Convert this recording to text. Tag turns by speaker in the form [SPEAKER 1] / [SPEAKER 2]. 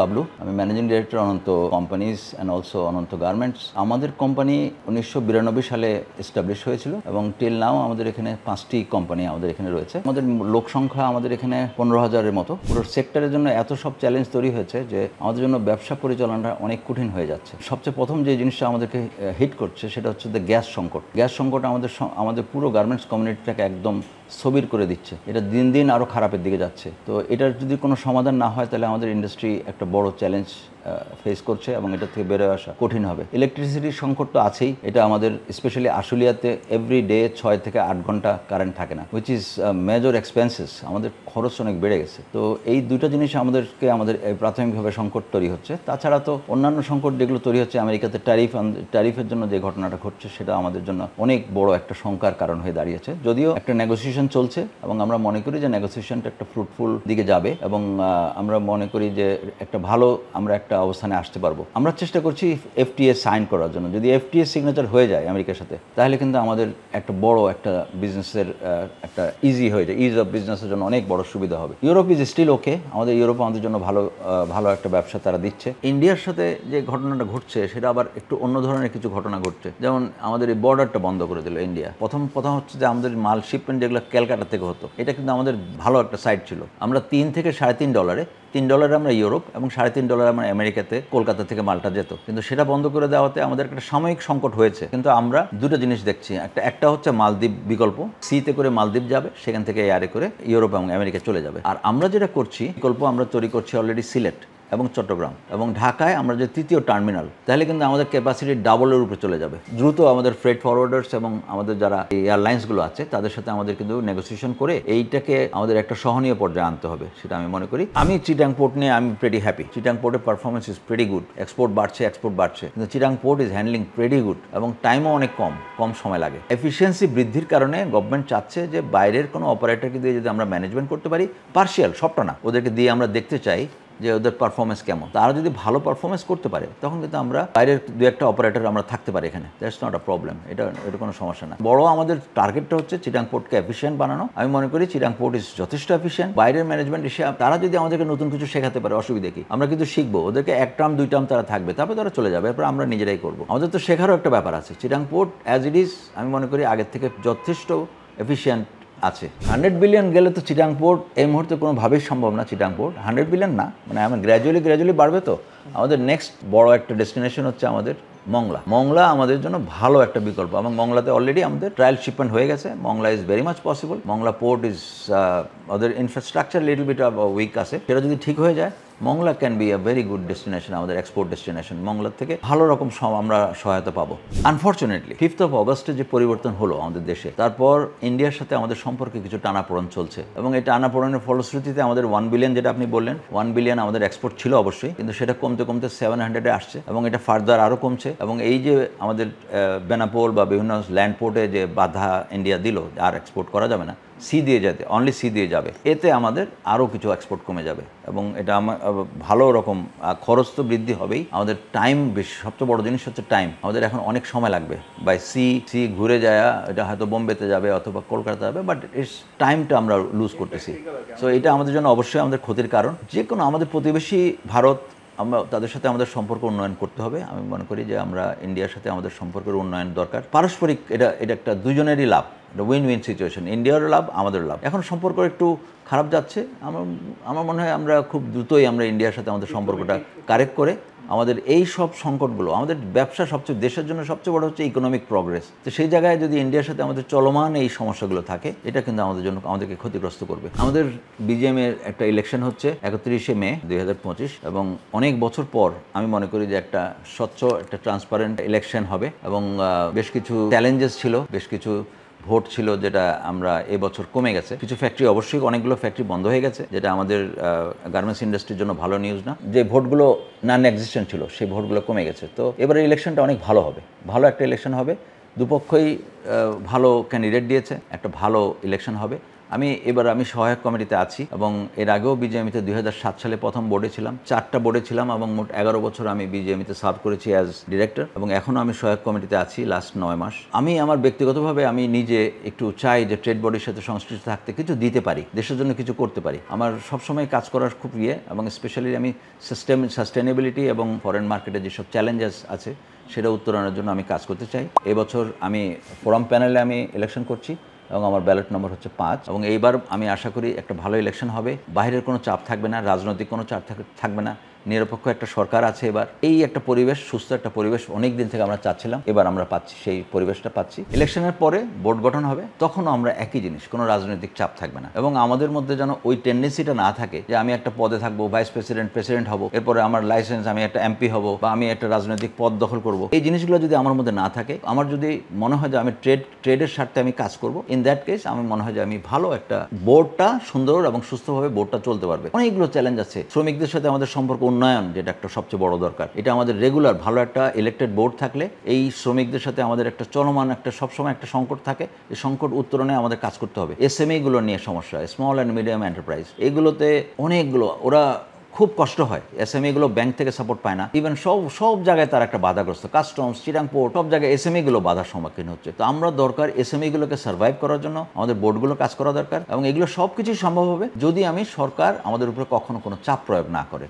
[SPEAKER 1] বাবলু, আমি managing director Ananta companies and also Ananta garments. আমাদের company 1992 সালে এস্টাবলিশ হয়েছিল এবং টিল নাও আমাদের এখানে 5টি কোম্পানি আমাদের এখানে রয়েছে। আমাদের লোক সংখ্যা আমাদের এখানে 15,000-এর মতো। পুরো সেক্টরের জন্য এত সব চ্যালেঞ্জ তৈরি হয়েছে যে আমাদের জন্য ব্যবসা পরিচালনাটা অনেক কঠিন হয়ে যাচ্ছে। সবচেয়ে প্রথম যে জিনিসটা আমাদেরকে হিট করছে সেটা হচ্ছে গ্যাস সংকট। গ্যাস সংকট আমাদের পুরো গার্মেন্টস কমিউনিটিটাকে একদম স্থবির করে দিচ্ছে। এটা দিন দিন আরও খারাপের দিকে যাচ্ছে। তো এটার যদি কোনো সমাধান না হয় তাহলে আমাদের ইন্ডাস্ট্রি একটা বড় চ্যালেঞ্জ ফেস করছে এবং এটা থেকে বেরোয় আসা কঠিন হবে। ইলেকট্রিসিটির সংকট তো আছেই, এটা আমাদের স্পেশালি আশুলিয়াতে এভরি ডে 6 থেকে 8 ঘন্টা কারেন্ট থাকে না, হুইচ ইজ মেজর এক্সপেন্সেস। আমাদের খরচ অনেক বেড়ে গেছে। তো এই দুটো জিনিস আমাদের প্রাথমিকভাবে সংকট তৈরি হচ্ছে। তাছাড়া তো অন্যান্য সংকট যেগুলো তৈরি হচ্ছে আমেরিকাতে ট্যারিফের জন্য যে ঘটনাটা ঘটছে সেটা আমাদের জন্য অনেক বড় একটা শঙ্কার কারণ হয়ে দাঁড়িয়েছে। যদিও একটা নেগোসিয়েশন চলছে এবং আমরা মনে করি যে নেগোসিয়েশনটা একটা ফ্রুটফুল দিকে যাবে এবং আমরা মনে করি যে একটা ভালো আমরা একটা অবস্থানে আসতে পারবো। আমরা চেষ্টা করছি এফটিএ সাইন করার জন্য। যদি এফটিএ সিগনেচার হয়ে যায় আমেরিকার সাথে তাহলে কিন্তু আমাদের একটা বড় একটা বিজনেসের একটা ইজি হয়ে যায়, ইজ অফ বিজনেসের জন্য অনেক বড় সুবিধা হবে। Europe is still okay, Europe আমাদের জন্য ভালো একটা ব্যবসা তারা দিচ্ছে। ইন্ডিয়ার সাথে যে ঘটনাটা ঘটছে সেটা আবার একটু অন্য ধরনের কিছু ঘটনা ঘটছে। যেমন আমাদের এই বর্ডারটা বন্ধ করে দিল ইন্ডিয়া। প্রথম কথা হচ্ছে যে আমাদের মাল শিপমেন্ট যেগুলো ক্যালকাটা থেকে হতো, এটা কিন্তু আমাদের ভালো একটা সাইট ছিল। আমরা $3 থেকে $3.5 $3 আমরা ইউরোপ এবং $3.5 আমরা আমেরিকাতে কলকাতা থেকে মালটা যেত, কিন্তু সেটা বন্ধ করে দেওয়াতে আমাদের একটা সাময়িক সংকট হয়েছে। কিন্তু আমরা দুটো জিনিস দেখছি, একটা হচ্ছে মালদ্বীপ বিকল্প, সিতে করে মালদ্বীপ যাবে, সেখান থেকে এয়ারে করে ইউরোপ এবং আমেরিকা চলে যাবে। আর আমরা যেটা করছি বিকল্প আমরা তৈরি করছি অলরেডি সিলেট এবং চট্টগ্রাম এবং ঢাকায় আমরা যে তৃতীয় টার্মিনাল, তাহলে কিন্তু আমাদের ক্যাপাসিটি ডাবলের উপরে চলে যাবে। দ্রুত আমাদের ফ্রেট ফরওয়ার্ডার্স এবং আমাদের যারা এয়ারলাইন্সগুলো আছে তাদের সাথে আমাদের কিন্তু নেগোসিয়েশন করে এইটাকে আমাদের একটা সহনীয় পর্যায়ে আনতে হবে, সেটা আমি মনে করি। আমি চিটাং পোর্ট নিয়ে আমি প্রেটি হ্যাপি। চিটাং পোর্টের performance is pretty good. Export বাড়ছে, কিন্তু Chittagong port is handling pretty good এবং টাইমও অনেক কম সময় লাগে। এফিসিয়েন্সি বৃদ্ধির কারণে গভর্নমেন্ট চাচ্ছে যে বাইরের কোনো অপারেটরকে দিয়ে যদি আমরা ম্যানেজমেন্ট করতে পারি, পার্শিয়াল সবটা না, ওদেরকে দিয়ে আমরা দেখতে চাই যে ওদের পারফরমেন্স কেমন। তারা যদি ভালো পারফরমেন্স করতে পারে তখন কিন্তু আমরা বাইরের দু একটা অপারেটর আমরা থাকতে পারি এখানে। দ্যাটস নট আ প্রবলেম, এটা কোনো সমস্যা না। বড় আমাদের টার্গেটটা হচ্ছে চিটাং পোর্টকে এফিসিয়েন্ট বানানো। আমি মনে করি চিটাং পোর্ট ইজ যথেষ্ট এফিসিয়েন্ট। বাইরের ম্যানেজমেন্ট এসে তারা যদি আমাদেরকে নতুন কিছু শেখাতে পারে অসুবিধা কি, আমরা কিন্তু শিখবো। ওদেরকে 1 টার্ম 2 টার্ম তারা থাকবে, তারপরে তারা চলে যাবে, এরপর আমরা নিজেরাই করবো। আমাদের তো শেখারও একটা ব্যাপার আছে। Chittagong port as it is আমি মনে করি আগের থেকে যথেষ্ট এফিসিয়েন্ট আছে। 100 বিলিয়ন গেলে তো চিটাং পোর্ট এই মুহূর্তে কোনোভাবেই সম্ভব না। চিটাং পোর্ট 100 বিলিয়ন না, মানে আমার গ্র্যাজুয়ালি বাড়বে। তো আমাদের নেক্সট বড় একটা ডেস্টিনেশন হচ্ছে আমাদের মংলা আমাদের জন্য ভালো একটা বিকল্প এবং মংলাতে অলরেডি আমাদের ট্রায়াল শিপমেন্ট হয়ে গেছে। Mongla is very much possible. Mongla port is ওদের infrastructure little bit of weak আছে, সেটা যদি ঠিক হয়ে যায় Mongla can be a very good destination, আমাদের এক্সপোর্ট ডেস্টিনেশন। মংলার থেকে ভালো রকম আমরা সহায়তা পাবো। আনফর্চুনেটলি 5th of August যে পরিবর্তন হলো আমাদের দেশে, তারপর ইন্ডিয়ার সাথে আমাদের সম্পর্কে কিছু টানাপোড়েন চলছে এবং এই টানাপোড়েনের ফলশ্রুতিতে আমাদের 1 বিলিয়ন, যেটা আপনি বললেন 1 বিলিয়ন আমাদের এক্সপোর্ট ছিল অবশ্যই, কিন্তু সেটা কমতে 700-এ আসছে এবং এটা ফার্দার আরও কমছে। এবং এই যে আমাদের বেনাপোল বা বিভিন্ন ল্যান্ড পোর্টে যে বাধা ইন্ডিয়া দিল আর এক্সপোর্ট করা যাবে না, সি দিয়ে অনলি সি দিয়ে যাবে, এতে আমাদের আরও কিছু এক্সপোর্ট কমে যাবে এবং এটা আমার ভালো রকম খরচ তো বৃদ্ধি হবেই। আমাদের টাইম বেশি, সবচেয়ে বড় জিনিস হচ্ছে টাইম। আমাদের এখন অনেক সময় লাগবে বাই সি ঘুরে যায়, এটা হয়তো বোম্বেতে যাবে অথবা কলকাতা যাবে, বাট ইটস টাইমটা আমরা লুজ করতেছি। সো এটা আমাদের জন্য অবশ্যই আমাদের ক্ষতির কারণ। যে কোনো আমাদের প্রতিবেশী ভারত, আমরা তাদের সাথে আমাদের সম্পর্ক উন্নয়ন করতে হবে। আমি মনে করি যে আমরা ইন্ডিয়ার সাথে আমাদের সম্পর্কের উন্নয়ন দরকার। পারস্পরিক এটা একটা দুজনেরই লাভ, এটা উইন সিচুয়েশন। ইন্ডিয়ারও লাভ, আমাদের লাভ। এখন সম্পর্ক একটু খারাপ যাচ্ছে, আমার মনে হয় আমরা খুব দ্রুতই আমরা ইন্ডিয়ার সাথে আমাদের সম্পর্কটা কারেক্ট করে আমাদের এই সব সংকটগুলো, আমাদের ব্যবসা দেশের জন্য সবচেয়ে বড় হচ্ছে ইকোনমিক প্রগ্রেস। তো সেই জায়গায় যদি ইন্ডিয়ার সাথে আমাদের চলমান এই সমস্যাগুলো থাকে, এটা কিন্তু আমাদেরকে ক্ষতিগ্রস্ত করবে। আমাদের বিজিএম এর একটা ইলেকশন হচ্ছে 31শে মে 2025 এবং অনেক বছর পর আমি মনে করি যে একটা স্বচ্ছ, একটা ট্রান্সপারেন্ট ইলেকশন হবে এবং বেশ কিছু চ্যালেঞ্জেস ছিল, বেশ কিছু ভোট ছিল যেটা আমরা এবছর কমে গেছে। কিছু ফ্যাক্টরি, অবশ্যই অনেকগুলো ফ্যাক্টরি বন্ধ হয়ে গেছে, যেটা আমাদের গার্মেন্টস ইন্ডাস্ট্রির জন্য ভালো নিউজ না। যে ভোটগুলো নন এক্সিস্টেন্ট ছিল সেই ভোটগুলো কমে গেছে। তো এবারে ইলেকশনটা অনেক ভালো হবে, ভালো একটা ইলেকশন হবে। দুপক্ষই ভালো ক্যান্ডিডেট দিয়েছে, একটা ভালো ইলেকশন হবে। আমি সহায়ক কমিটিতে আছি এবং এর আগেও বিজেএমইতে 2007 সালে প্রথম বোর্ডে ছিলাম, 4টা বোর্ডে ছিলাম এবং মোট 11 বছর আমি বিজেএমইতে সার্ভ করেছি অ্যাজ ডিরেক্টর এবং এখনও আমি সহায়ক কমিটিতে আছি লাস্ট 9 মাস। আমি আমার ব্যক্তিগতভাবে আমি নিজে একটু চাই যে ট্রেড বডির সাথে সংশ্লিষ্ট থাকতে, কিছু দিতে পারি, দেশের জন্য কিছু করতে পারি। আমার সবসময় কাজ করার খুব এবং স্পেশালি আমি সাস্টেনেবিলিটি এবং ফরেন মার্কেটে যেসব চ্যালেঞ্জেস আছে সেটা উত্তরণের জন্য আমি কাজ করতে চাই। এবছর আমি ফোরাম প্যানেলে আমি ইলেকশন করছি এবং আমার ব্যালট নম্বর হচ্ছে 5 এবং এইবার আমি আশা করি একটা ভালো ইলেকশন হবে, বাইরের কোনো চাপ থাকবে না, রাজনৈতিক কোনো চাপ থাকবে না, নিরপেক্ষ একটা সরকার আছে। এবার এই একটা পরিবেশ, সুস্থ একটা পরিবেশ অনেক দিন থেকে আমরা চাচ্ছিলাম, এবার আমরা পাচ্ছি, সেই পরিবেশটা পাচ্ছি। ইলেকশনের পরে বোর্ড গঠন হবে, তখনও আমরা একই জিনিস, কোনো রাজনৈতিক চাপ থাকবে না এবং আমাদের মধ্যে যেন ওই টেন্ডেন্সিটা না থাকে যে আমি একটা পদে থাকবো, ভাইস প্রেসিডেন্ট হব, এরপরে আমার লাইসেন্স, আমি একটা এমপি হব বা আমি একটা রাজনৈতিক পদ দখল করব। এই জিনিসগুলো যদি আমার মধ্যে না থাকে, আমার যদি মনে হয় যে আমি ট্রেডের স্বার্থে আমি কাজ করব, ইন দ্যাট কেস আমি মনে হয় যে আমি ভালো একটা বোর্ডটা সুন্দর এবং সুস্থভাবে বোর্ডটা চলতে পারবে। অনেকগুলো চ্যালেঞ্জ আছে, শ্রমিকদের সাথে আমাদের সম্পর্ক উন্নয়ন, যেটা একটা সবচেয়ে বড় দরকার। এটা আমাদের রেগুলার ভালো একটা ইলেক্টেড বোর্ড থাকলে এই শ্রমিকদের সাথে আমাদের একটা চলমান একটা সবসময় একটা সংকট থাকে, এই সংকট উত্তরণে আমাদের কাজ করতে হবে। এসএমই গুলো নিয়ে সমস্যা, স্মল অ্যান্ড মিডিয়াম এন্টারপ্রাইজ, এইগুলোতে অনেকগুলো ওরা খুব কষ্ট হয়। এসএমই গুলো ব্যাংক থেকে সাপোর্ট পায় না, ইভেন সব জায়গায় তারা একটা বাধাগ্রস্ত, কাস্টমস, চিরাং পোর্ট, সব জায়গায় এসএমই গুলো বাধার সম্মুখীন হচ্ছে। তো আমরা দরকার এসএমই গুলোকে সার্ভাইভ করার জন্য আমাদের বোর্ডগুলো কাজ করা দরকার এবং এগুলো সবকিছুই সম্ভব হবে যদি আমি সরকার আমাদের উপরে কখনো কোনো চাপ প্রয়োগ না করে।